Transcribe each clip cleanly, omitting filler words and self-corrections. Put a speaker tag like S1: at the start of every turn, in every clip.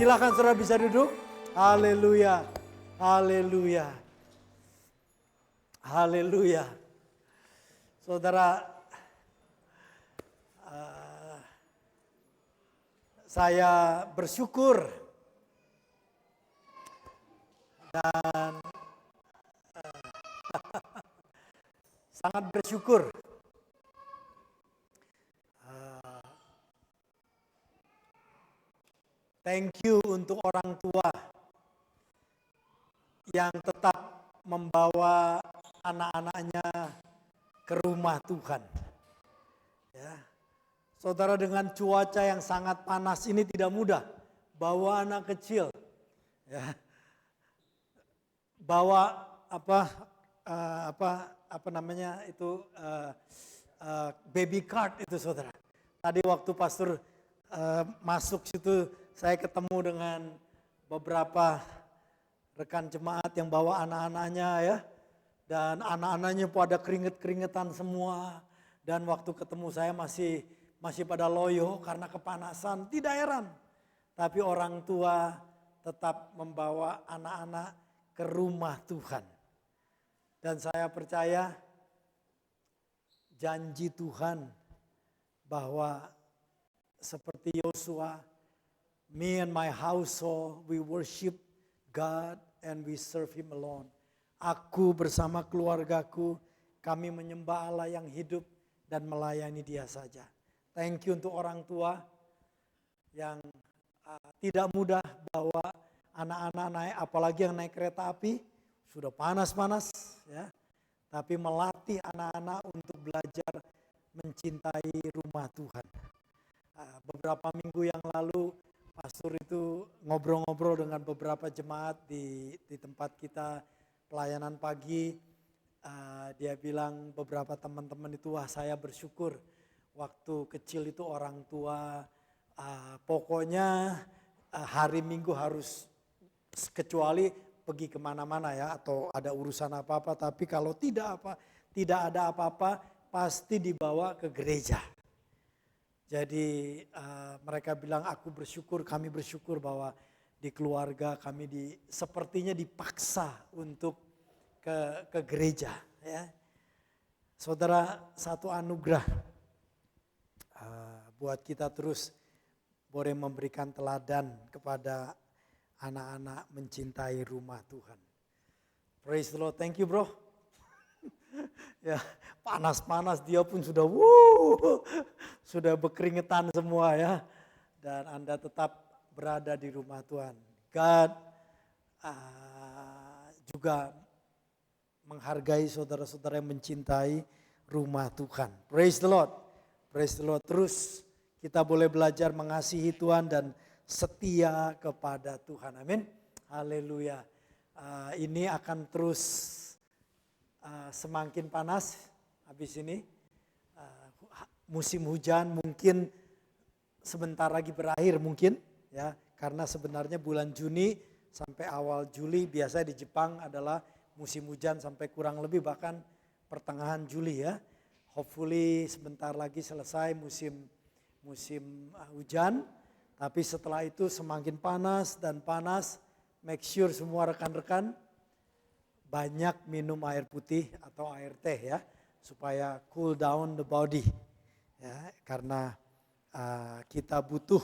S1: Silakan saudara bisa duduk. Haleluya. Haleluya. Haleluya. Saudara, saya bersyukur dan sangat bersyukur thank you untuk orang tua yang tetap membawa anak-anaknya ke rumah Tuhan. Ya. Saudara, dengan cuaca yang sangat panas ini tidak mudah bawa anak kecil, ya, bawa apa namanya itu baby cart itu, saudara. Tadi waktu pastor masuk situ, saya ketemu dengan beberapa rekan jemaat yang bawa anak-anaknya, ya, dan anak-anaknya pada keringet-keringetan semua. Dan waktu ketemu saya masih pada loyo karena kepanasan, tidak heran. Tapi orang tua tetap membawa anak-anak ke rumah Tuhan. Dan saya percaya janji Tuhan bahwa seperti Yosua, me and my household, we worship God and we serve Him alone. Aku bersama keluargaku, kami menyembah Allah yang hidup dan melayani Dia saja. Thank you untuk orang tua yang tidak mudah bawa anak-anak naik, apalagi yang naik kereta api, sudah panas-panas, ya. Tapi melatih anak-anak untuk belajar mencintai rumah Tuhan. Beberapa minggu yang lalu, pastor itu ngobrol-ngobrol dengan beberapa jemaat di tempat kita pelayanan pagi. Dia bilang beberapa teman-teman itu, wah saya bersyukur waktu kecil itu orang tua pokoknya hari Minggu harus, kecuali pergi kemana-mana ya atau ada urusan apa-apa, tapi kalau tidak ada apa-apa pasti dibawa ke gereja. Jadi mereka bilang kami bersyukur bahwa di keluarga kami sepertinya dipaksa untuk ke gereja, ya. Saudara, satu anugerah buat kita terus boleh memberikan teladan kepada anak-anak mencintai rumah Tuhan. Praise the Lord, thank you bro. Ya, panas-panas dia pun sudah berkeringetan semua, ya. Dan Anda tetap berada di rumah Tuhan. God juga menghargai saudara-saudara yang mencintai rumah Tuhan. Praise the Lord. Praise the Lord. Terus kita boleh belajar mengasihi Tuhan dan setia kepada Tuhan. Amin. Haleluya. Ini akan terus semakin panas habis ini. Musim hujan mungkin sebentar lagi berakhir mungkin, ya, karena sebenarnya bulan Juni sampai awal Juli biasa di Jepang adalah musim hujan sampai kurang lebih bahkan pertengahan Juli, ya. Hopefully sebentar lagi selesai musim hujan, tapi setelah itu semakin panas dan panas. Make sure semua rekan-rekan banyak minum air putih atau air teh, ya, supaya cool down the body, ya, karena kita butuh,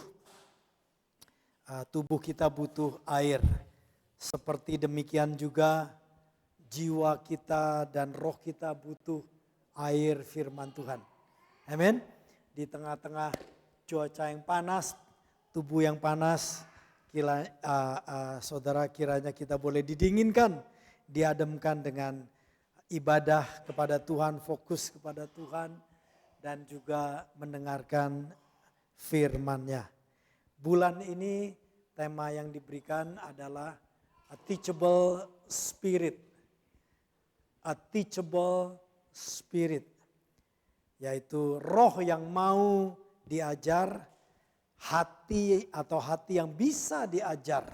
S1: tubuh kita butuh air. Seperti demikian juga jiwa kita dan roh kita butuh air firman Tuhan. Amin. Di tengah-tengah cuaca yang panas, tubuh yang panas, saudara, kiranya kita boleh didinginkan, diademkan dengan ibadah kepada Tuhan, fokus kepada Tuhan, dan juga mendengarkan firman-Nya. Bulan ini tema yang diberikan adalah a teachable spirit. A teachable spirit, yaitu roh yang mau diajar, hati yang bisa diajar.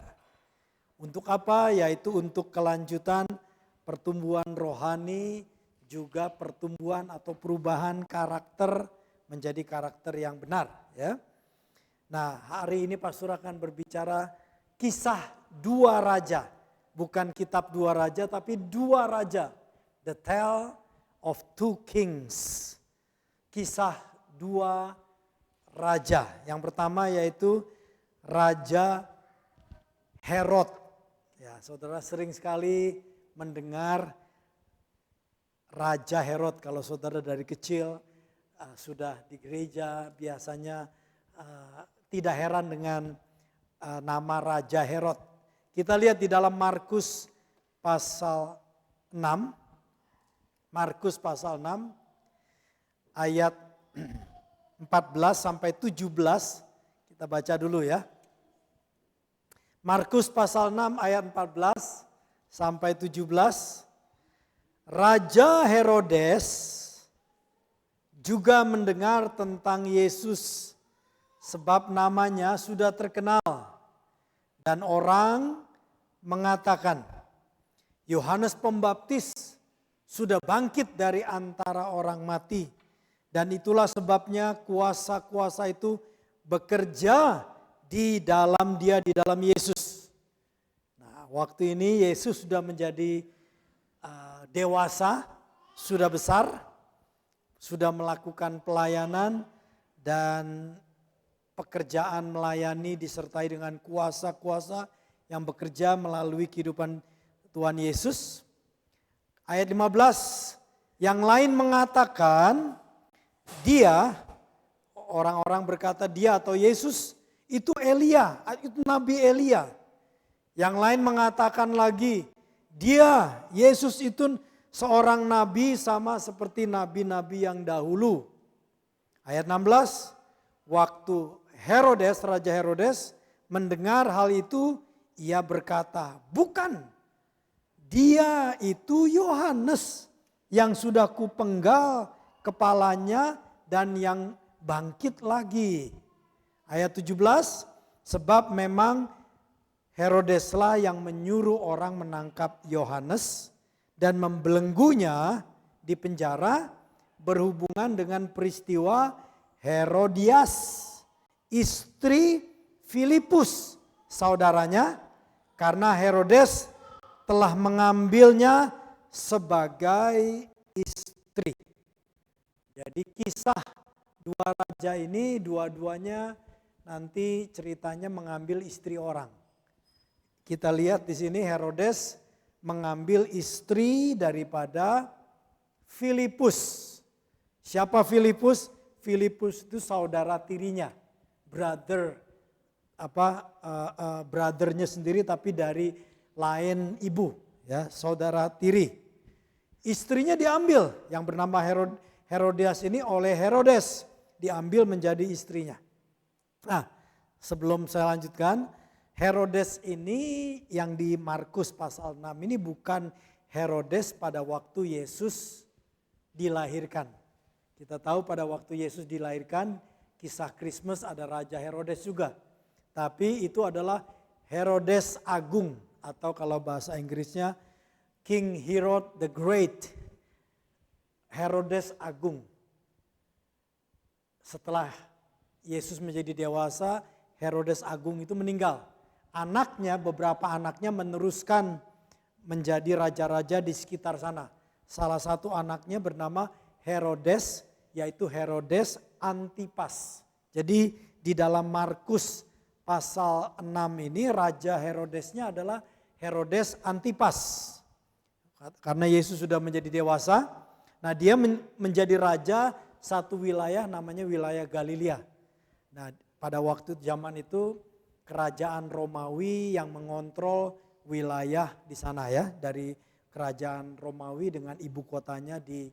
S1: Untuk apa? Yaitu untuk kelanjutan pertumbuhan rohani, juga pertumbuhan atau perubahan karakter menjadi karakter yang benar, ya. Nah, hari ini pastor akan berbicara kisah dua raja. Bukan kitab dua raja tapi dua raja. The Tale of Two Kings. Kisah dua raja. Yang pertama yaitu Raja Herod. Ya, saudara sering sekali mendengar Raja Herod. Kalau saudara dari kecil sudah di gereja biasanya tidak heran dengan nama Raja Herod. Kita lihat di dalam Markus pasal 6. Markus pasal 6 ayat 14 sampai 17. Kita baca dulu ya. Markus pasal 6 ayat 14 sampai 17. Raja Herodes juga mendengar tentang Yesus sebab namanya sudah terkenal. Dan orang mengatakan, Yohanes Pembaptis sudah bangkit dari antara orang mati. Dan itulah sebabnya kuasa-kuasa itu bekerja di dalam dia, di dalam Yesus. Nah, waktu ini Yesus sudah menjadi dewasa, sudah besar, sudah melakukan pelayanan dan pekerjaan melayani disertai dengan kuasa-kuasa yang bekerja melalui kehidupan Tuhan Yesus. Ayat 15, yang lain mengatakan dia, orang-orang berkata dia atau Yesus itu Elia, itu Nabi Elia. Yang lain mengatakan lagi dia, Yesus itu seorang nabi sama seperti nabi-nabi yang dahulu. Ayat 16, waktu Herodes, Raja Herodes mendengar hal itu, ia berkata, bukan, dia itu Yohanes yang sudah kupenggal kepalanya dan yang bangkit lagi. Ayat 17, sebab memang Herodeslah yang menyuruh orang menangkap Yohanes dan membelenggunya di penjara berhubungan dengan peristiwa Herodias, istri Filipus, saudaranya, karena Herodes telah mengambilnya sebagai istri. Jadi kisah dua raja ini dua-duanya nanti ceritanya mengambil istri orang. Kita lihat di sini Herodes mengambil istri daripada Filipus. Siapa Filipus? Filipus itu saudara tirinya, brothernya sendiri tapi dari lain ibu, ya, saudara tiri. Istrinya diambil yang bernama Herodias ini oleh Herodes, diambil menjadi istrinya. Nah, sebelum saya lanjutkan, Herodes ini yang di Markus pasal 6 ini bukan Herodes pada waktu Yesus dilahirkan. Kita tahu pada waktu Yesus dilahirkan, kisah Christmas ada Raja Herodes juga. Tapi itu adalah Herodes Agung atau kalau bahasa Inggrisnya King Herod the Great. Herodes Agung. Setelah Yesus menjadi dewasa, Herodes Agung itu meninggal. Anaknya, beberapa anaknya meneruskan menjadi raja-raja di sekitar sana. Salah satu anaknya bernama Herodes, yaitu Herodes Antipas. Jadi di dalam Markus pasal 6 ini Raja Herodesnya adalah Herodes Antipas. Karena Yesus sudah menjadi dewasa, nah dia menjadi raja satu wilayah namanya wilayah Galilea. Nah pada waktu zaman itu kerajaan Romawi yang mengontrol wilayah di sana ya. Dari kerajaan Romawi dengan ibu kotanya di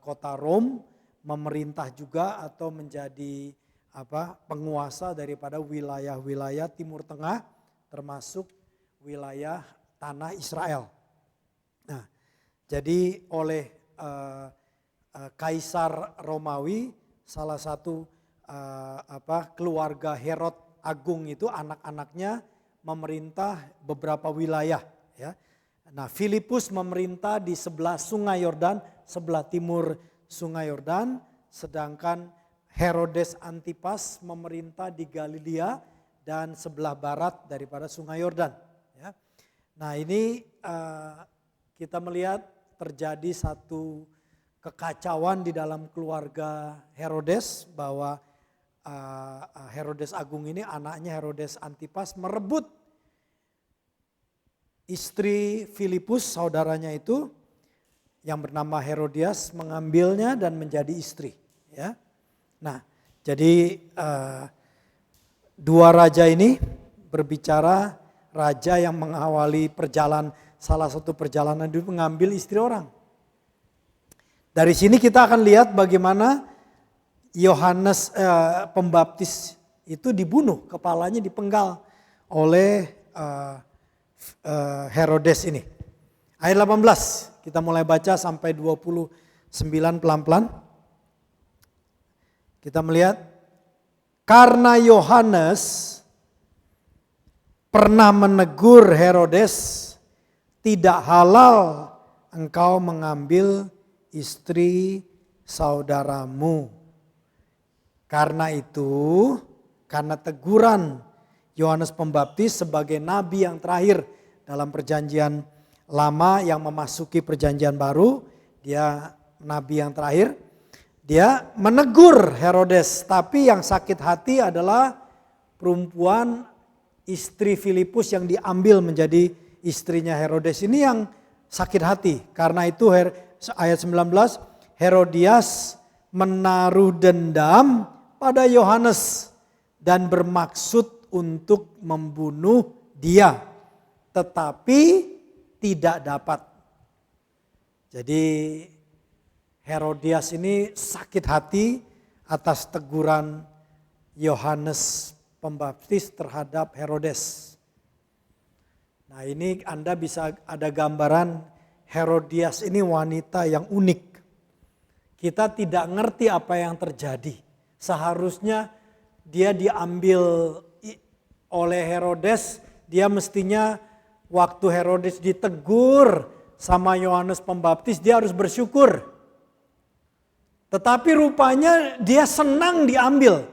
S1: kota Rom, memerintah juga atau menjadi penguasa daripada wilayah-wilayah Timur Tengah termasuk wilayah tanah Israel. Nah, jadi oleh Kaisar Romawi, salah satu keluarga Herod Agung itu anak-anaknya memerintah beberapa wilayah ya. Nah, Filipus memerintah di sebelah Sungai Yordan, sebelah timur Sungai Yordan, sedangkan Herodes Antipas memerintah di Galilea dan sebelah barat daripada Sungai Yordan. Ya. Nah ini kita melihat terjadi satu kekacauan di dalam keluarga Herodes, bahwa Herodes Agung ini, anaknya Herodes Antipas, merebut istri Filipus, saudaranya itu yang bernama Herodias, mengambilnya dan menjadi istri. Ya. Nah, jadi dua raja ini berbicara, raja yang mengawali salah satu perjalanan itu mengambil istri orang. Dari sini kita akan lihat bagaimana Yohanes Pembaptis itu dibunuh, kepalanya dipenggal oleh Herodes ini. Ayat 18, kita mulai baca sampai 29 pelan-pelan. Kita melihat, karena Yohanes pernah menegur Herodes, tidak halal engkau mengambil istri saudaramu. Karena itu, karena teguran Yohanes Pembaptis sebagai nabi yang terakhir dalam perjanjian lama yang memasuki perjanjian baru, dia nabi yang terakhir, dia menegur Herodes. Tapi yang sakit hati adalah perempuan istri Filipus yang diambil menjadi istrinya Herodes ini yang sakit hati. Karena itu ayat 19, Herodias menaruh dendam pada Yohanes dan bermaksud untuk membunuh dia, tetapi tidak dapat. Jadi Herodias ini sakit hati atas teguran Yohanes Pembaptis terhadap Herodes. Nah ini Anda bisa ada gambaran Herodias ini wanita yang unik. Kita tidak ngerti apa yang terjadi. Seharusnya dia diambil oleh Herodes, dia mestinya waktu Herodes ditegur sama Yohanes Pembaptis, dia harus bersyukur. Tetapi rupanya dia senang diambil.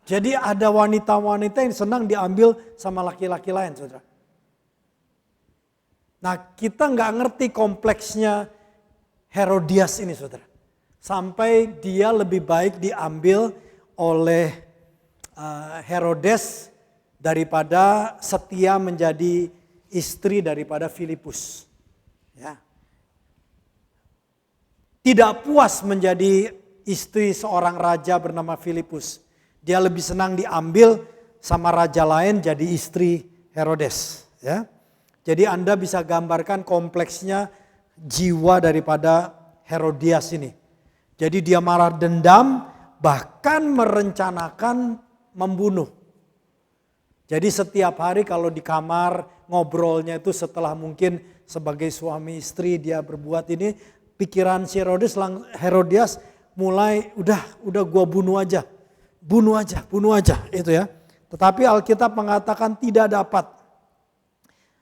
S1: Jadi ada wanita-wanita yang senang diambil sama laki-laki lain, saudara. Nah kita nggak ngerti kompleksnya Herodias ini, saudara. Sampai dia lebih baik diambil oleh Herodes daripada setia menjadi istri daripada Filipus. Ya. Tidak puas menjadi istri seorang raja bernama Filipus. Dia lebih senang diambil sama raja lain jadi istri Herodes. Ya. Jadi Anda bisa gambarkan kompleksnya jiwa daripada Herodias ini. Jadi dia marah dendam, bahkan merencanakan membunuh. Jadi setiap hari kalau di kamar ngobrolnya itu setelah mungkin sebagai suami istri dia berbuat ini, pikiran si Herodias mulai udah gua bunuh aja itu ya. Tetapi Alkitab mengatakan tidak dapat.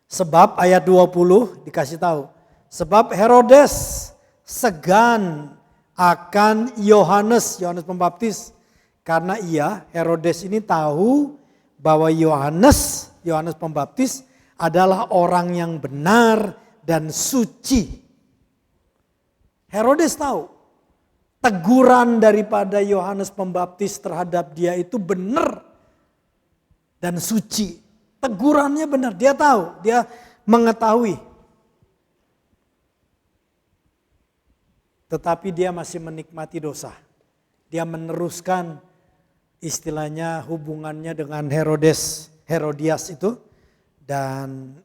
S1: Sebab ayat 20 dikasih tahu. Sebab Herodes segan akan Yohanes Pembaptis. Karena Herodes ini tahu bahwa Yohanes Pembaptis adalah orang yang benar dan suci. Herodes tahu teguran daripada Yohanes Pembaptis terhadap dia itu benar dan suci. Tegurannya benar, dia tahu, dia mengetahui. Tetapi dia masih menikmati dosa. Dia meneruskan istilahnya hubungannya dengan Herodias itu dan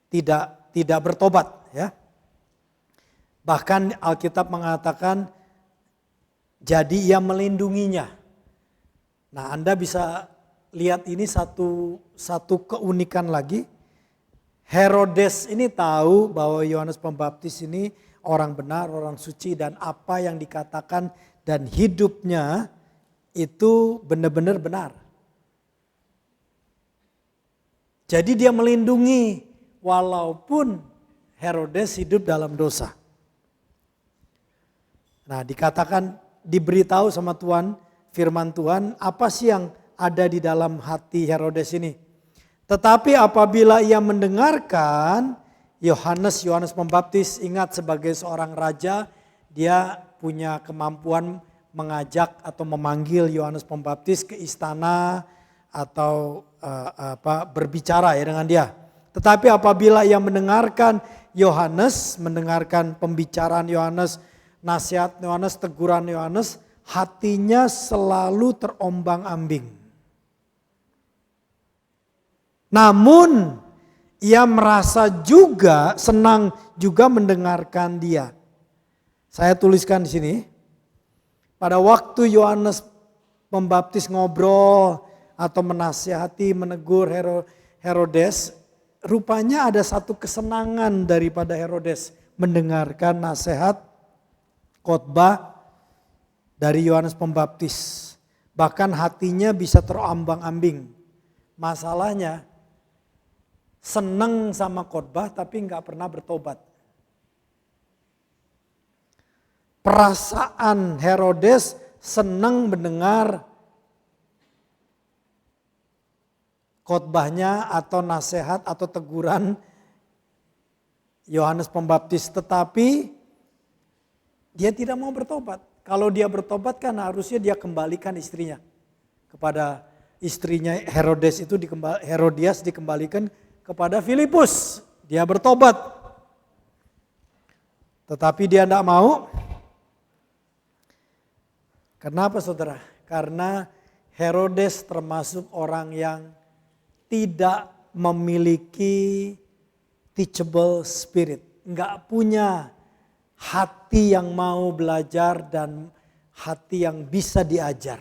S1: tidak bertobat ya. Bahkan Alkitab mengatakan jadi ia melindunginya. Nah, Anda bisa lihat ini satu keunikan lagi. Herodes ini tahu bahwa Yohanes Pembaptis ini orang benar, orang suci dan apa yang dikatakan dan hidupnya itu benar-benar benar. Jadi dia melindungi walaupun Herodes hidup dalam dosa. Nah, dikatakan diberitahu sama Tuhan, firman Tuhan, apa sih yang ada di dalam hati Herodes ini. Tetapi apabila ia mendengarkan Yohanes Pembaptis, ingat sebagai seorang raja, dia punya kemampuan mengajak atau memanggil Yohanes Pembaptis ke istana atau berbicara ya dengan dia. Tetapi apabila ia mendengarkan mendengarkan pembicaraan Yohanes, nasihat Yohanes, teguran Yohanes, hatinya selalu terombang-ambing. Namun ia merasa juga senang juga mendengarkan dia. Saya tuliskan di sini. Pada waktu Yohanes Pembaptis ngobrol atau menasihati, menegur Herodes, rupanya ada satu kesenangan daripada Herodes mendengarkan nasihat khotbah dari Yohanes Pembaptis. Bahkan hatinya bisa terombang-ambing. Masalahnya seneng sama khotbah tapi nggak pernah bertobat. Perasaan Herodes senang mendengar khotbahnya atau nasihat atau teguran Yohanes Pembaptis, tetapi dia tidak mau bertobat. Kalau dia bertobat kan harusnya dia kembalikan istrinya kepada istrinya Herodias dikembalikan kepada Filipus. Dia bertobat. Tetapi dia tidak mau. Kenapa saudara? Karena Herodes termasuk orang yang tidak memiliki teachable spirit. Enggak punya hati yang mau belajar dan hati yang bisa diajar.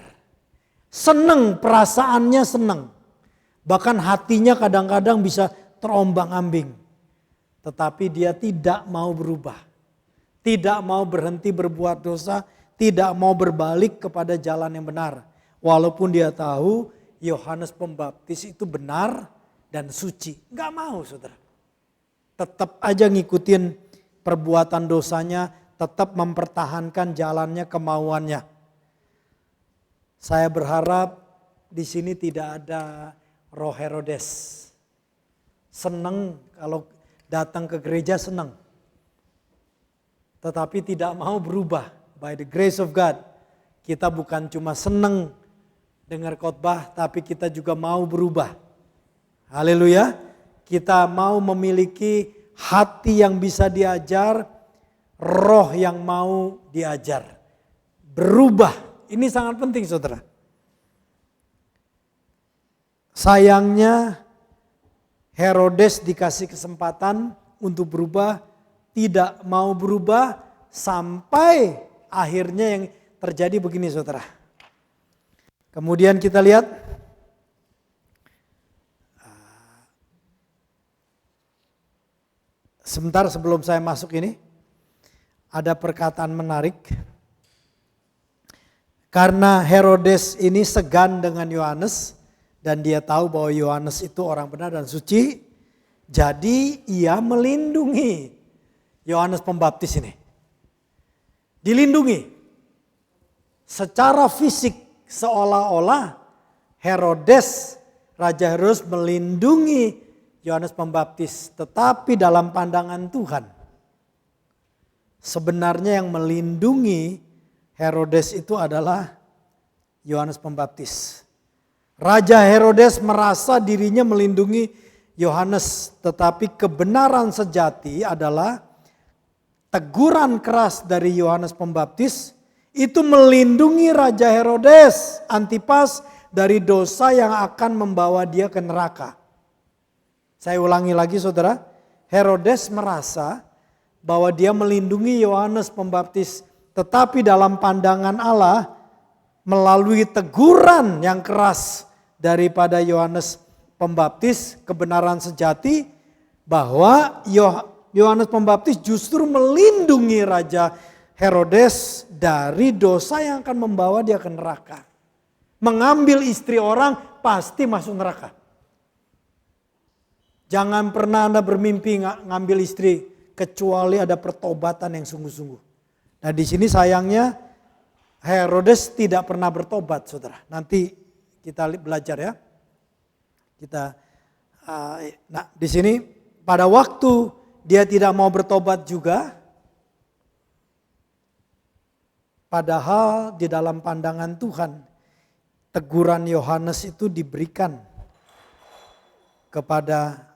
S1: Seneng, perasaannya seneng. Bahkan hatinya kadang-kadang bisa terombang-ambing. Tetapi dia tidak mau berubah. Tidak mau berhenti berbuat dosa. Tidak mau berbalik kepada jalan yang benar. Walaupun dia tahu Yohanes Pembaptis itu benar dan suci. Gak mau saudara. Tetap aja ngikutin perbuatan dosanya. Tetap mempertahankan jalannya, kemauannya. Saya berharap di sini tidak ada roh Herodes. Senang kalau datang ke gereja, senang. Tetapi tidak mau berubah. By the grace of God, kita bukan cuma senang dengar khotbah, tapi kita juga mau berubah. Haleluya. Kita mau memiliki hati yang bisa diajar, roh yang mau diajar. Berubah. Ini sangat penting saudara. Sayangnya Herodes dikasih kesempatan untuk berubah, tidak mau berubah sampai akhirnya yang terjadi begini saudara. Kemudian kita lihat sebentar sebelum saya masuk ini ada perkataan menarik. Karena Herodes ini segan dengan Yohanes dan dia tahu bahwa Yohanes itu orang benar dan suci, jadi ia melindungi Yohanes Pembaptis ini. Dilindungi. Secara fisik seolah-olah Raja Herodes melindungi Yohanes Pembaptis. Tetapi dalam pandangan Tuhan, sebenarnya yang melindungi Herodes itu adalah Yohanes Pembaptis. Raja Herodes merasa dirinya melindungi Yohanes, tetapi kebenaran sejati adalah teguran keras dari Yohanes Pembaptis itu melindungi Raja Herodes Antipas dari dosa yang akan membawa dia ke neraka. Saya ulangi lagi saudara, Herodes merasa bahwa dia melindungi Yohanes Pembaptis, tetapi dalam pandangan Allah melalui teguran yang keras daripada Yohanes Pembaptis, kebenaran sejati bahwa Yohanes Pembaptis justru melindungi Raja Herodes dari dosa yang akan membawa dia ke neraka. Mengambil istri orang pasti masuk neraka. Jangan pernah Anda bermimpi ngambil istri kecuali ada pertobatan yang sungguh-sungguh. Nah di sini sayangnya Herodes tidak pernah bertobat saudara. Nanti Kita belajar ya. Nah di sini pada waktu dia tidak mau bertobat juga, padahal di dalam pandangan Tuhan teguran Yohanes itu diberikan kepada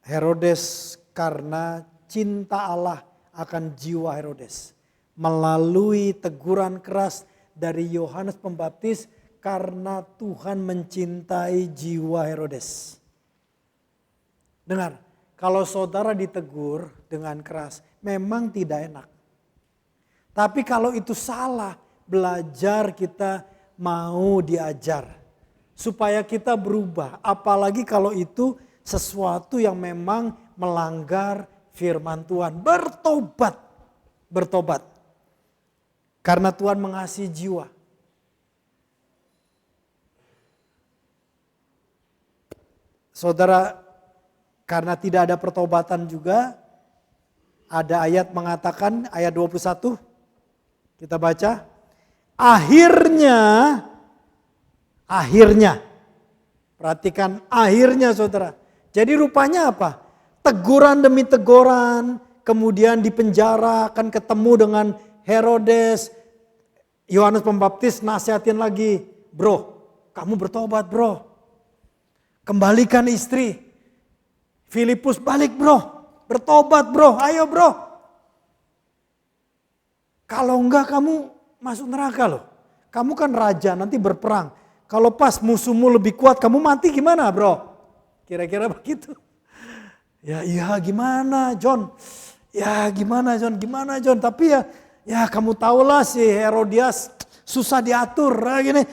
S1: Herodes karena cinta Allah akan jiwa Herodes. Melalui teguran keras dari Yohanes Pembaptis karena Tuhan mencintai jiwa Herodes. Dengar, kalau saudara ditegur dengan keras memang tidak enak. Tapi kalau itu salah, belajar kita mau diajar. Supaya kita berubah, apalagi kalau itu sesuatu yang memang melanggar firman Tuhan. Bertobat. Karena Tuhan mengasihi jiwa. Saudara, karena tidak ada pertobatan juga, ada ayat mengatakan, ayat 21, kita baca. Akhirnya, perhatikan akhirnya saudara. Jadi rupanya apa? Teguran demi teguran, kemudian dipenjara, akan ketemu dengan Herodes. Yohanes Pembaptis nasihatin lagi, bro, kamu bertobat bro. Kembalikan istri. Filipus balik bro, bertobat bro, ayo bro. Kalau enggak kamu masuk neraka loh. Kamu kan raja nanti berperang. Kalau pas musuhmu lebih kuat kamu mati gimana bro? Kira-kira begitu. Ya iya gimana John? Ya gimana John? Tapi ya kamu tahulah si Herodias susah diatur. Gini.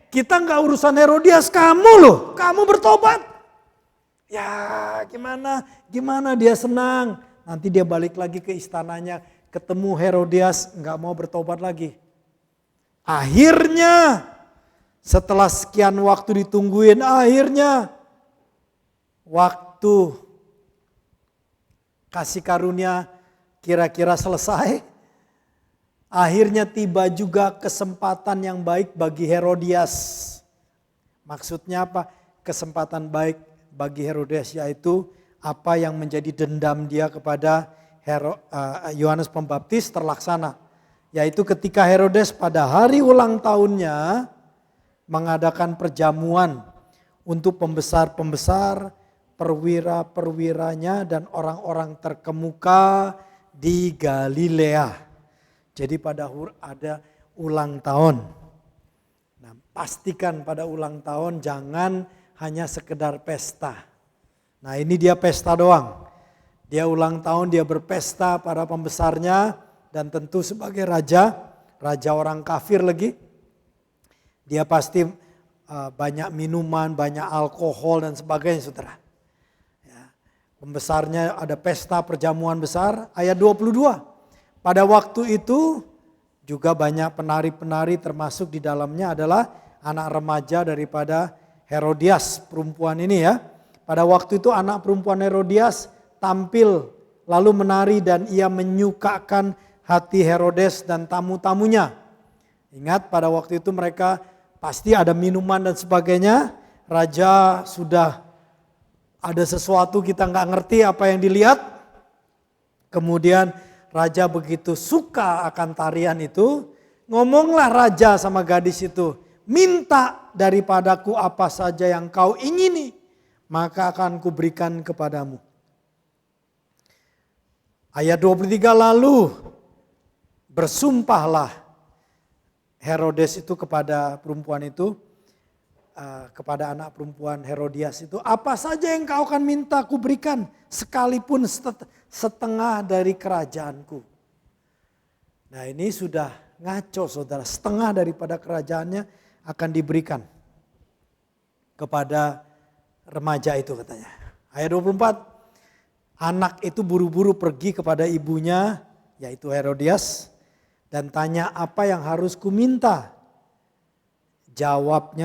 S1: Kita nggak urusan Herodias, kamu loh. Kamu bertobat. Ya gimana dia senang. Nanti dia balik lagi ke istananya. Ketemu Herodias nggak mau bertobat lagi. Akhirnya setelah sekian waktu ditungguin, akhirnya waktu kasih karunia kira-kira selesai. Akhirnya tiba juga kesempatan yang baik bagi Herodias. Maksudnya apa? Kesempatan baik bagi Herodias yaitu apa yang menjadi dendam dia kepada Yohanes Pembaptis terlaksana. Yaitu ketika Herodes pada hari ulang tahunnya mengadakan perjamuan untuk pembesar-pembesar, perwira-perwiranya dan orang-orang terkemuka di Galilea. Jadi pada ada ulang tahun. Nah, pastikan pada ulang tahun jangan hanya sekedar pesta. Nah ini dia pesta doang. Dia ulang tahun, dia berpesta para pembesarnya dan tentu sebagai raja orang kafir lagi. Dia pasti banyak minuman, banyak alkohol dan sebagainya saudara. Ya, pembesarnya ada pesta perjamuan besar, ayat 22. Pada waktu itu juga banyak penari-penari termasuk di dalamnya adalah anak remaja daripada Herodias perempuan ini ya. Pada waktu itu anak perempuan Herodias tampil lalu menari dan ia menyukakan hati Herodes dan tamu-tamunya. Ingat pada waktu itu mereka pasti ada minuman dan sebagainya. Raja sudah ada sesuatu kita nggak ngerti apa yang dilihat. Kemudian raja begitu suka akan tarian itu. Ngomonglah raja sama gadis itu. Minta daripadaku apa saja yang kau ingini. Maka akan kuberikan kepadamu. Ayat 23 lalu bersumpahlah Herodes itu kepada perempuan itu, kepada anak perempuan Herodias itu, apa saja yang kau akan minta ku berikan sekalipun setengah dari kerajaanku. Nah ini sudah ngaco saudara, setengah daripada kerajaannya akan diberikan kepada remaja itu katanya. Ayat 24. Anak itu buru-buru pergi kepada ibunya, yaitu Herodias, dan tanya apa yang harus kuminta. Jawab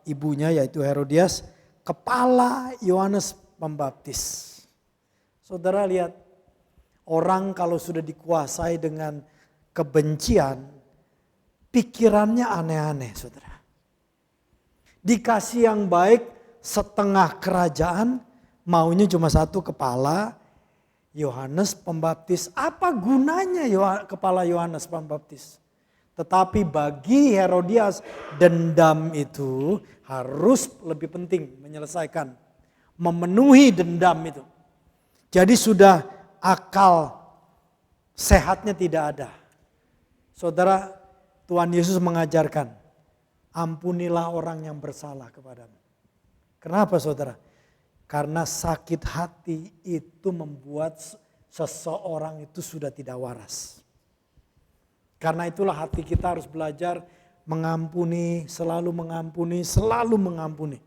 S1: ibunya, yaitu Herodias, kepala Yohanes Pembaptis. Saudara lihat, orang kalau sudah dikuasai dengan kebencian, pikirannya aneh-aneh saudara. Dikasih yang baik setengah kerajaan, maunya cuma satu kepala, Yohanes Pembaptis. Apa gunanya kepala Yohanes Pembaptis? Tetapi bagi Herodias, dendam itu harus lebih penting menyelesaikan. Memenuhi dendam itu. Jadi sudah akal sehatnya tidak ada. Saudara, Tuhan Yesus mengajarkan, ampunilah orang yang bersalah kepadamu. Kenapa saudara? Karena sakit hati itu membuat seseorang itu sudah tidak waras. Karena itulah hati kita harus belajar mengampuni, selalu mengampuni, selalu mengampuni.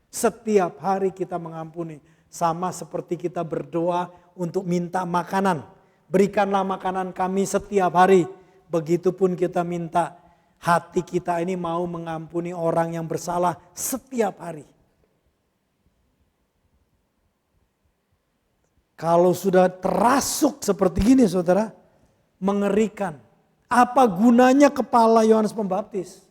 S1: Setiap hari kita mengampuni. Sama seperti kita berdoa untuk minta makanan. Berikanlah makanan kami setiap hari. Begitupun kita minta hati kita ini mau mengampuni orang yang bersalah setiap hari. Kalau sudah terasuk seperti ini saudara, mengerikan. Apa gunanya kepala Yohanes Pembaptis?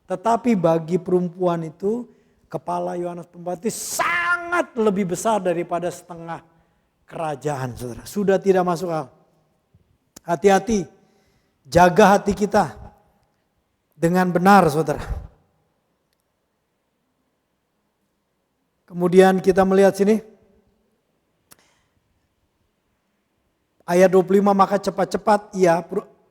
S1: Tetapi bagi perempuan itu, kepala Yohanes Pembaptis sangat lebih besar daripada setengah kerajaan saudara. Sudah tidak masuk akal. Hati-hati, jaga hati kita dengan benar saudara. Kemudian kita melihat sini. Ayat 25, maka cepat-cepat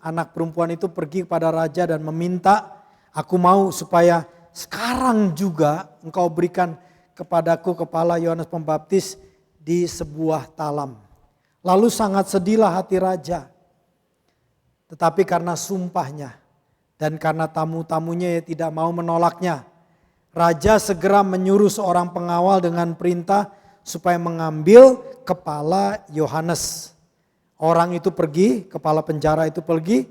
S1: anak perempuan itu pergi kepada raja dan meminta, aku mau supaya sekarang juga engkau berikan kepadaku kepala Yohanes Pembaptis di sebuah talam. Lalu sangat sedihlah hati raja. Tetapi karena sumpahnya dan karena tamu-tamunya yang tidak mau menolaknya, raja segera menyuruh seorang pengawal dengan perintah supaya mengambil kepala Yohanes. Orang itu pergi, kepala penjara itu pergi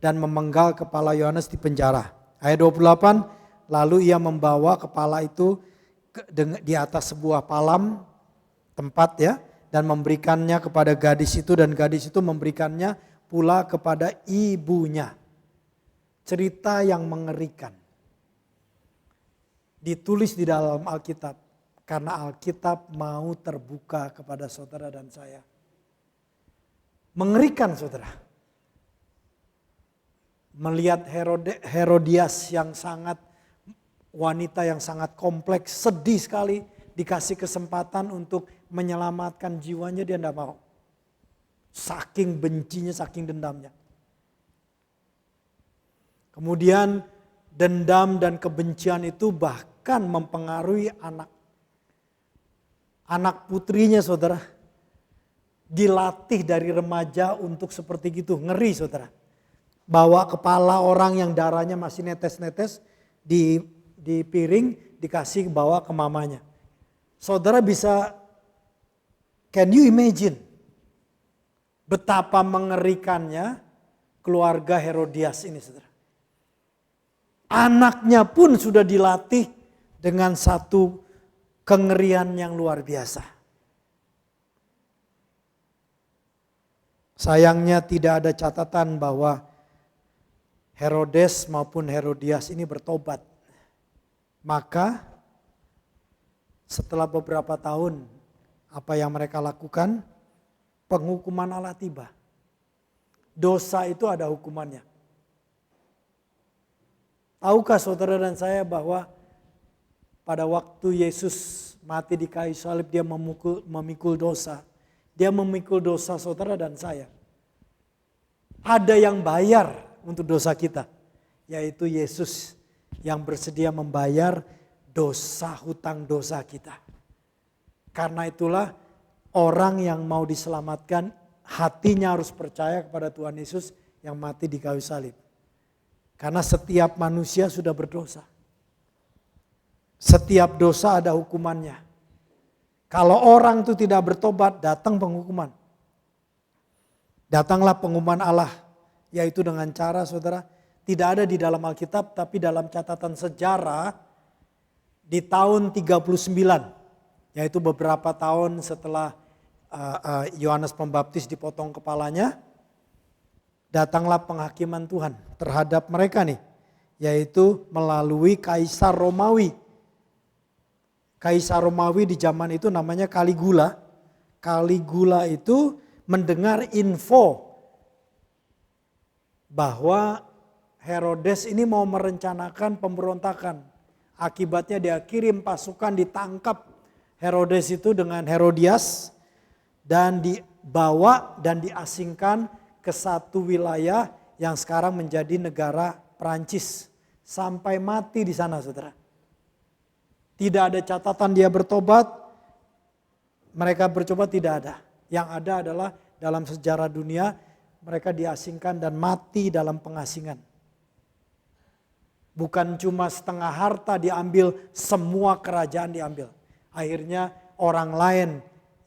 S1: dan memenggal kepala Yohanes di penjara. Ayat 28, lalu ia membawa kepala itu di atas sebuah palam tempat ya, dan memberikannya kepada gadis itu, dan gadis itu memberikannya pula kepada ibunya. Cerita yang mengerikan. Ditulis di dalam Alkitab karena Alkitab mau terbuka kepada saudara dan saya. Mengerikan saudara. Melihat Herodias yang sangat, wanita yang sangat kompleks, sedih sekali, dikasih kesempatan untuk menyelamatkan jiwanya, dia tidak mau. Saking bencinya, saking dendamnya. Kemudian dendam dan kebencian itu bahkan mempengaruhi anak putrinya saudara. Dilatih dari remaja untuk seperti gitu, ngeri saudara. Bawa kepala orang yang darahnya masih netes-netes di piring, dikasih bawa ke mamanya. Saudara bisa, can you imagine betapa mengerikannya keluarga Herodias ini saudara. Anaknya pun sudah dilatih dengan satu kengerian yang luar biasa. Sayangnya tidak ada catatan bahwa Herodes maupun Herodias ini bertobat. Maka setelah beberapa tahun apa yang mereka lakukan, penghukuman Allah tiba. Dosa itu ada hukumannya. Tahukah saudara dan saya bahwa pada waktu Yesus mati di kayu salib dia memikul dosa. Dia memikul dosa saudara dan saya. Ada yang bayar untuk dosa kita, yaitu Yesus yang bersedia membayar dosa, hutang dosa kita. Karena itulah orang yang mau diselamatkan hatinya harus percaya kepada Tuhan Yesus yang mati di kayu salib. Karena setiap manusia sudah berdosa. Setiap dosa ada hukumannya. Kalau orang itu tidak bertobat, datang penghukuman. Datanglah penghukuman Allah, yaitu dengan cara saudara, tidak ada di dalam Alkitab, tapi dalam catatan sejarah di tahun 39, yaitu beberapa tahun setelah Yohanes Pembaptis dipotong kepalanya, datanglah penghakiman Tuhan terhadap mereka nih, yaitu melalui Kaisar Romawi. Kaisar Romawi di zaman itu namanya Caligula. Caligula itu mendengar info bahwa Herodes ini mau merencanakan pemberontakan. Akibatnya dia kirim pasukan, ditangkap Herodes itu dengan Herodias dan dibawa dan diasingkan ke satu wilayah yang sekarang menjadi negara Perancis. Sampai mati di sana, saudara. Tidak ada catatan dia bertobat, mereka bercoba, tidak ada. Yang ada adalah dalam sejarah dunia mereka diasingkan dan mati dalam pengasingan. Bukan cuma setengah harta diambil, semua kerajaan diambil. Akhirnya orang lain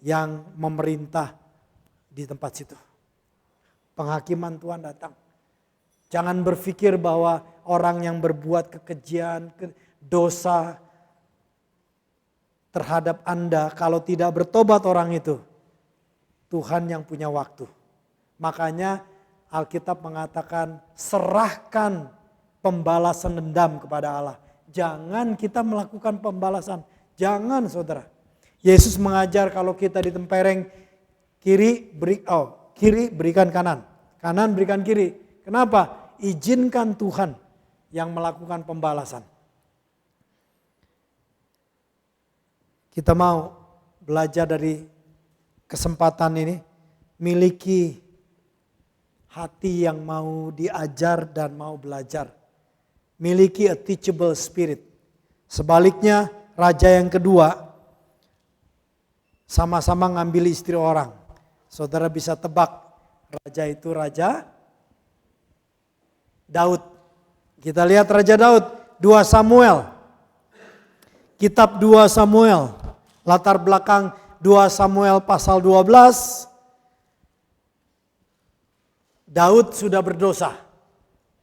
S1: yang memerintah di tempat situ. Penghakiman Tuhan datang. Jangan berpikir bahwa orang yang berbuat kekejian, dosa terhadap Anda, kalau tidak bertobat orang itu, Tuhan yang punya waktu. Makanya Alkitab mengatakan serahkan pembalasan dendam kepada Allah. Jangan kita melakukan pembalasan. Jangan, saudara. Yesus mengajar kalau kita ditempeleng kiri berikan kanan. Kanan berikan kiri. Kenapa? Izinkan Tuhan yang melakukan pembalasan. Kita mau belajar dari kesempatan ini, miliki hati yang mau diajar dan mau belajar. Miliki a teachable spirit. Sebaliknya, raja yang kedua sama-sama ngambil istri orang. Saudara bisa tebak, raja itu Raja Daud. Kita lihat Raja Daud, 2 Samuel. Kitab 2 Samuel, latar belakang 2 Samuel pasal 12. Daud sudah berdosa.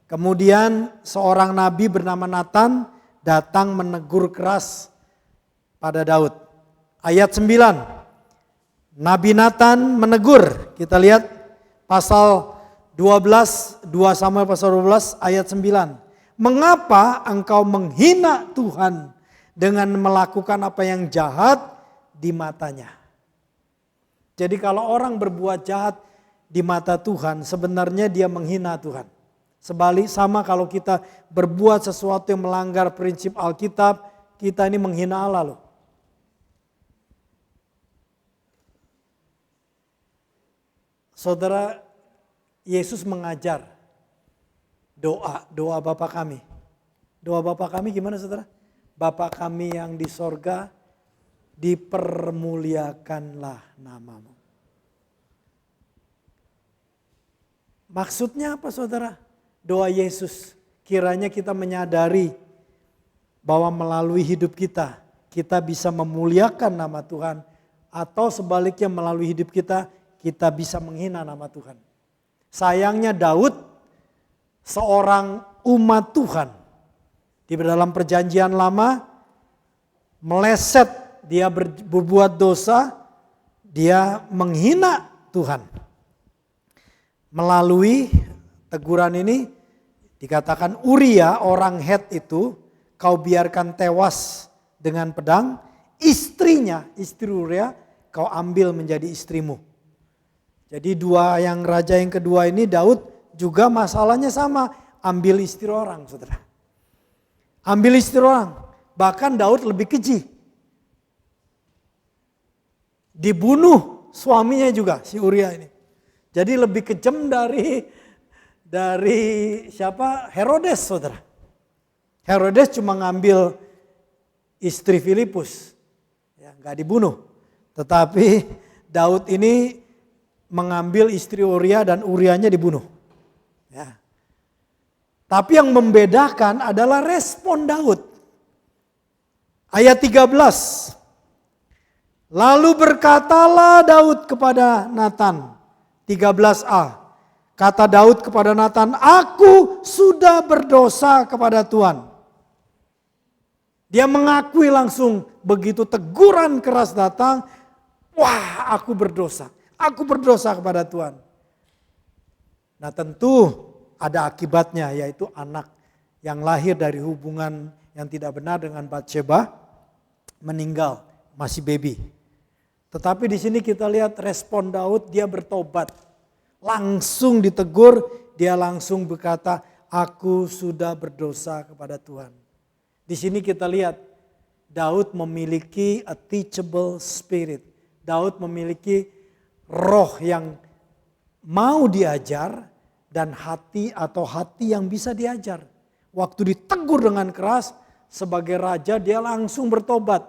S1: Kemudian seorang nabi bernama Nathan datang menegur keras pada Daud. Ayat 9. Nabi Nathan menegur. Kita lihat pasal 12, 2 Samuel pasal 12 ayat 9. Mengapa engkau menghina Tuhan dengan melakukan apa yang jahat di matanya? Jadi kalau orang berbuat jahat di mata Tuhan, sebenarnya dia menghina Tuhan. Sebalik sama kalau kita berbuat sesuatu yang melanggar prinsip Alkitab, kita ini menghina Allah loh. Saudara, Yesus mengajar doa Bapa kami. Doa Bapa kami gimana, saudara? Bapa kami yang di sorga, dipermuliakanlah namamu. Maksudnya apa, saudara? Doa Yesus, kiranya kita menyadari bahwa melalui hidup kita bisa memuliakan nama Tuhan. Atau sebaliknya melalui hidup kita bisa menghina nama Tuhan. Sayangnya Daud, seorang umat Tuhan, di dalam perjanjian lama, meleset, dia berbuat dosa, dia menghina Tuhan. Melalui teguran ini dikatakan Uria orang Het itu kau biarkan tewas dengan pedang, istrinya, istri Uria kau ambil menjadi istrimu. Jadi raja yang kedua ini Daud juga masalahnya sama, ambil istri orang, saudara. Ambil istri orang, bahkan Daud lebih keji. Dibunuh suaminya juga si Uria ini. Jadi lebih kejam dari siapa? Herodes, saudara. Herodes cuma ngambil istri Filipus, ya, nggak dibunuh. Tetapi Daud ini mengambil istri Uria dan Urianya dibunuh. Ya. Tapi yang membedakan adalah respon Daud. Ayat 13. Lalu berkatalah Daud kepada Nathan. 13a. Kata Daud kepada Nathan, aku sudah berdosa kepada Tuhan. Dia mengakui langsung, begitu teguran keras datang, wah aku berdosa. Aku berdosa kepada Tuhan. Nah tentu ada akibatnya, yaitu anak yang lahir dari hubungan yang tidak benar dengan Batsheba meninggal, masih baby. Tetapi di sini kita lihat respon Daud, dia bertobat. Langsung ditegur, dia langsung berkata, aku sudah berdosa kepada Tuhan. Di sini kita lihat Daud memiliki a teachable spirit. Daud memiliki roh yang mau diajar dan hati yang bisa diajar. Waktu ditegur dengan keras sebagai raja, dia langsung bertobat.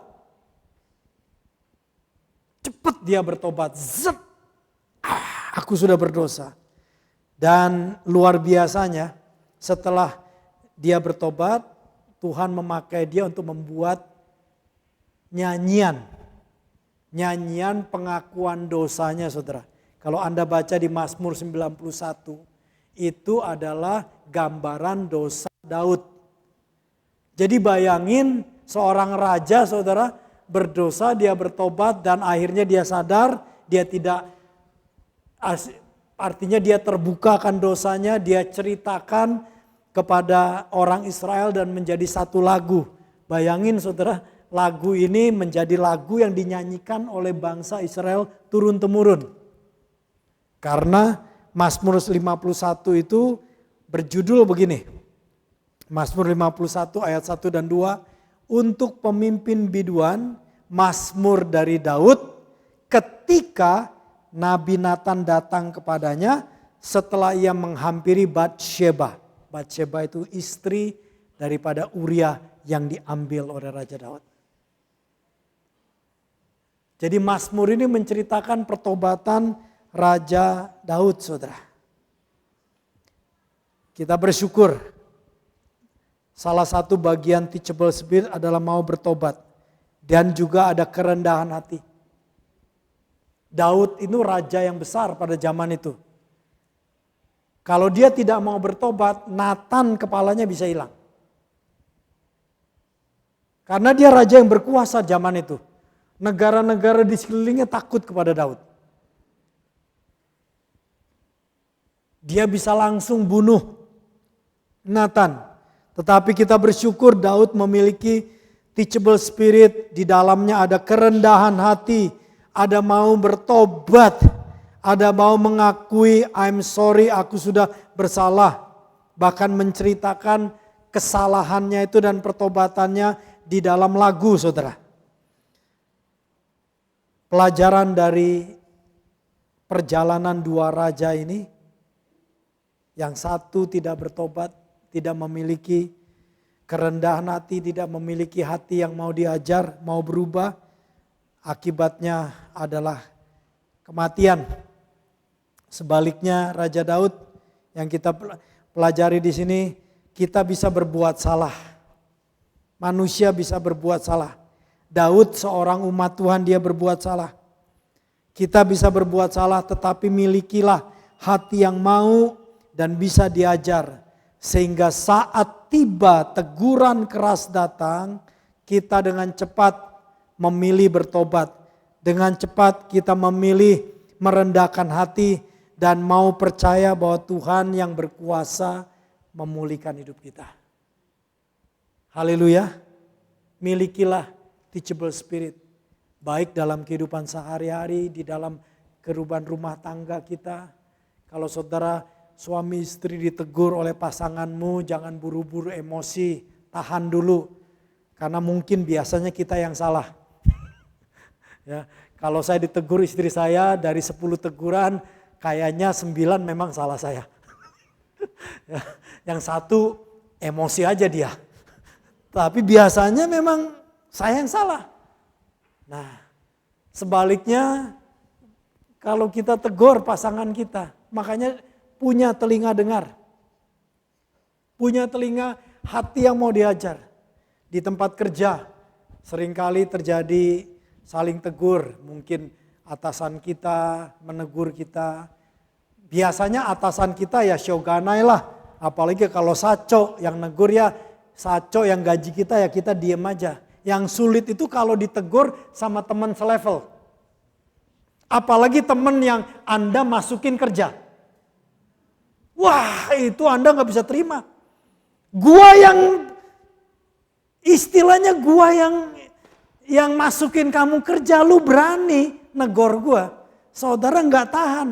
S1: Cepat dia bertobat. Zep. Aku sudah berdosa. Dan luar biasanya setelah dia bertobat, Tuhan memakai dia untuk membuat nyanyian pengakuan dosanya, saudara. Kalau Anda baca di Mazmur 91, itu adalah gambaran dosa Daud. Jadi bayangin seorang raja, saudara, berdosa, dia bertobat dan akhirnya dia sadar, dia tidak, artinya dia terbuka akan dosanya, dia ceritakan kepada orang Israel dan menjadi satu lagu. Bayangin saudara, lagu ini menjadi lagu yang dinyanyikan oleh bangsa Israel turun-temurun. Karena Mazmur 51 itu berjudul begini. Mazmur 51 ayat 1 dan 2. Untuk pemimpin biduan, Mazmur dari Daud ketika Nabi Nathan datang kepadanya setelah ia menghampiri Batsheba. Batsheba itu istri daripada Uria yang diambil oleh Raja Daud. Jadi Mazmur ini menceritakan pertobatan Raja Daud, saudara. Kita bersyukur. Salah satu bagian teachable spirit adalah mau bertobat. Dan juga ada kerendahan hati. Daud itu raja yang besar pada zaman itu. Kalau dia tidak mau bertobat, Nathan kepalanya bisa hilang. Karena dia raja yang berkuasa zaman itu. Negara-negara di sekelilingnya takut kepada Daud. Dia bisa langsung bunuh Nathan. Tetapi kita bersyukur Daud memiliki teachable spirit. Di dalamnya ada kerendahan hati. Ada mau bertobat. Ada mau mengakui I'm sorry, aku sudah bersalah. Bahkan menceritakan kesalahannya itu dan pertobatannya di dalam lagu, saudara. Pelajaran dari perjalanan dua raja ini, yang satu tidak bertobat, tidak memiliki kerendahan hati, tidak memiliki hati yang mau diajar, mau berubah, akibatnya adalah kematian. Sebaliknya Raja Daud yang kita pelajari di sini, kita bisa berbuat salah. Manusia bisa berbuat salah. Daud seorang umat Tuhan, dia berbuat salah. Kita bisa berbuat salah, tetapi milikilah hati yang mau dan bisa diajar. Sehingga saat tiba teguran keras datang, kita dengan cepat memilih bertobat. Dengan cepat kita memilih merendahkan hati dan mau percaya bahwa Tuhan yang berkuasa memulihkan hidup kita. Haleluya. Milikilah teachable spirit. Baik dalam kehidupan sehari-hari, di dalam kehidupan rumah tangga kita. Kalau saudara suami istri ditegur oleh pasanganmu, jangan buru-buru emosi, tahan dulu. Karena mungkin biasanya kita yang salah. Ya, kalau saya ditegur istri saya dari 10 teguran, kayaknya 9 memang salah saya. Ya, yang satu emosi aja dia. Tapi biasanya memang saya yang salah. Nah, sebaliknya kalau kita tegur pasangan kita, makanya punya telinga dengar. Punya telinga hati yang mau diajar. Di tempat kerja seringkali terjadi saling tegur. Mungkin atasan kita menegur kita. Biasanya atasan kita ya shoganai lah. Apalagi kalau saco yang negur ya saco, yang gaji kita ya kita diem aja. Yang sulit itu kalau ditegur sama teman selevel. Apalagi teman yang Anda masukin kerja. Wah, itu Anda gak bisa terima. Gua yang istilahnya gua yang masukin kamu kerja, lu berani negor gua. Saudara nggak tahan.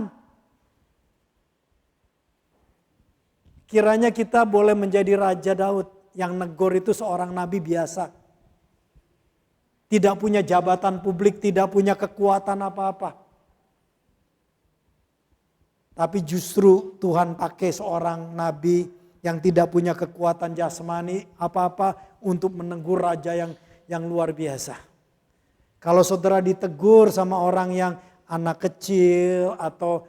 S1: Kiranya kita boleh menjadi Raja Daud yang negor itu seorang nabi biasa. Tidak punya jabatan publik, tidak punya kekuatan apa-apa. Tapi justru Tuhan pakai seorang nabi yang tidak punya kekuatan jasmani apa-apa untuk menegur raja yang luar biasa. Kalau saudara ditegur sama orang yang anak kecil atau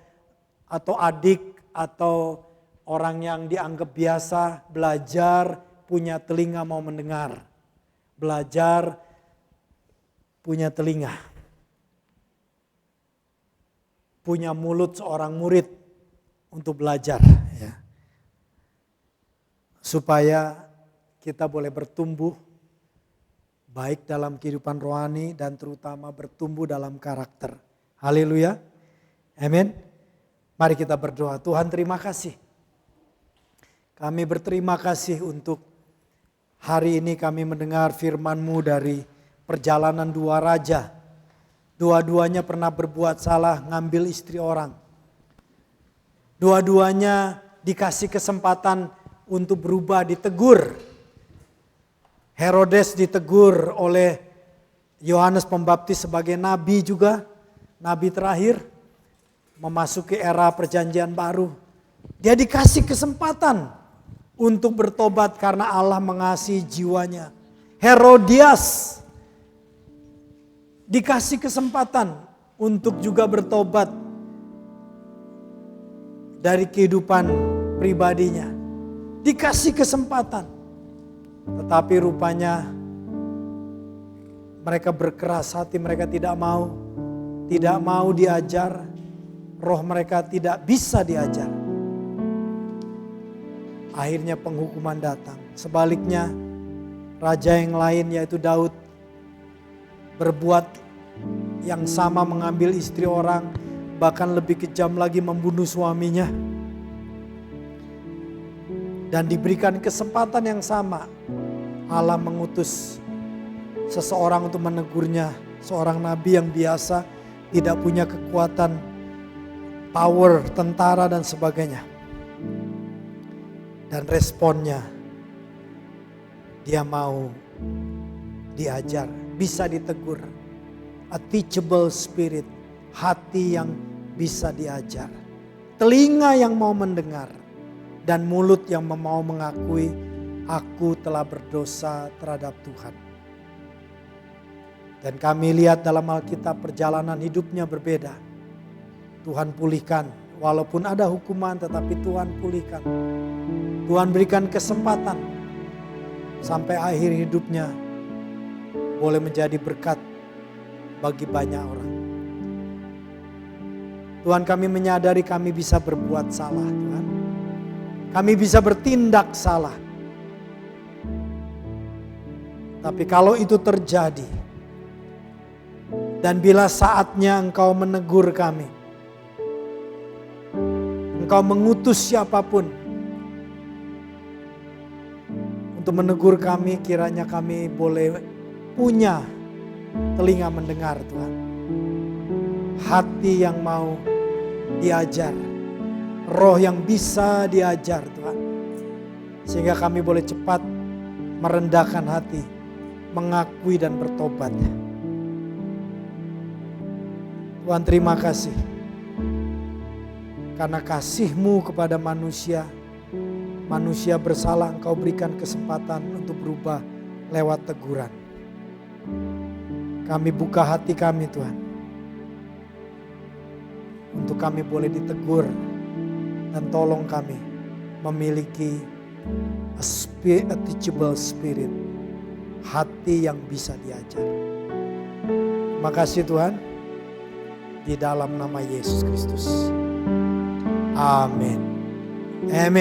S1: adik atau orang yang dianggap biasa, belajar punya telinga mau mendengar. Belajar punya telinga. Punya mulut seorang murid untuk belajar. Ya. Supaya kita boleh bertumbuh baik dalam kehidupan rohani dan terutama bertumbuh dalam karakter. Haleluya. Amin. Mari kita berdoa. Tuhan, terima kasih. Kami berterima kasih untuk hari ini kami mendengar firman-Mu dari perjalanan dua raja. Dua-duanya pernah berbuat salah, ngambil istri orang. Dua-duanya dikasih kesempatan untuk berubah, ditegur. Herodes ditegur oleh Yohanes Pembaptis sebagai nabi juga. Nabi terakhir memasuki era perjanjian baru. Dia dikasih kesempatan untuk bertobat karena Allah mengasihi jiwanya. Herodias dikasih kesempatan untuk juga bertobat dari kehidupan pribadinya. Dikasih kesempatan. Tetapi rupanya mereka berkeras hati, mereka tidak mau diajar. Roh mereka tidak bisa diajar. Akhirnya penghukuman datang. Sebaliknya raja yang lain yaitu Daud berbuat yang sama, mengambil istri orang, bahkan lebih kejam lagi membunuh suaminya. Dan diberikan kesempatan yang sama, Allah mengutus seseorang untuk menegurnya, seorang nabi yang biasa, tidak punya kekuatan, power, tentara dan sebagainya. Dan responnya, dia mau diajar, bisa ditegur. A teachable spirit, hati yang bisa diajar. Telinga yang mau mendengar. Dan mulut yang mau mengakui, aku telah berdosa terhadap Tuhan. Dan kami lihat dalam Alkitab perjalanan hidupnya berbeda. Tuhan pulihkan, walaupun ada hukuman tetapi Tuhan pulihkan. Tuhan berikan kesempatan sampai akhir hidupnya boleh menjadi berkat bagi banyak orang. Tuhan, kami menyadari kami bisa berbuat salah, Tuhan. Kami bisa bertindak salah. Tapi kalau itu terjadi dan bila saatnya Engkau menegur kami, Engkau mengutus siapapun untuk menegur kami, kiranya kami boleh punya telinga mendengar, Tuhan. Hati yang mau diajar, roh yang bisa diajar, Tuhan. Sehingga kami boleh cepat merendahkan hati, mengakui dan bertobat. Tuhan, terima kasih. Karena kasih-Mu kepada manusia, manusia bersalah Engkau berikan kesempatan untuk berubah lewat teguran. Kami buka hati kami, Tuhan. Untuk kami boleh ditegur. Dan tolong kami memiliki a teachable spirit. Hati yang bisa diajar. Terima kasih Tuhan. Di dalam nama Yesus Kristus. Amin. Amin.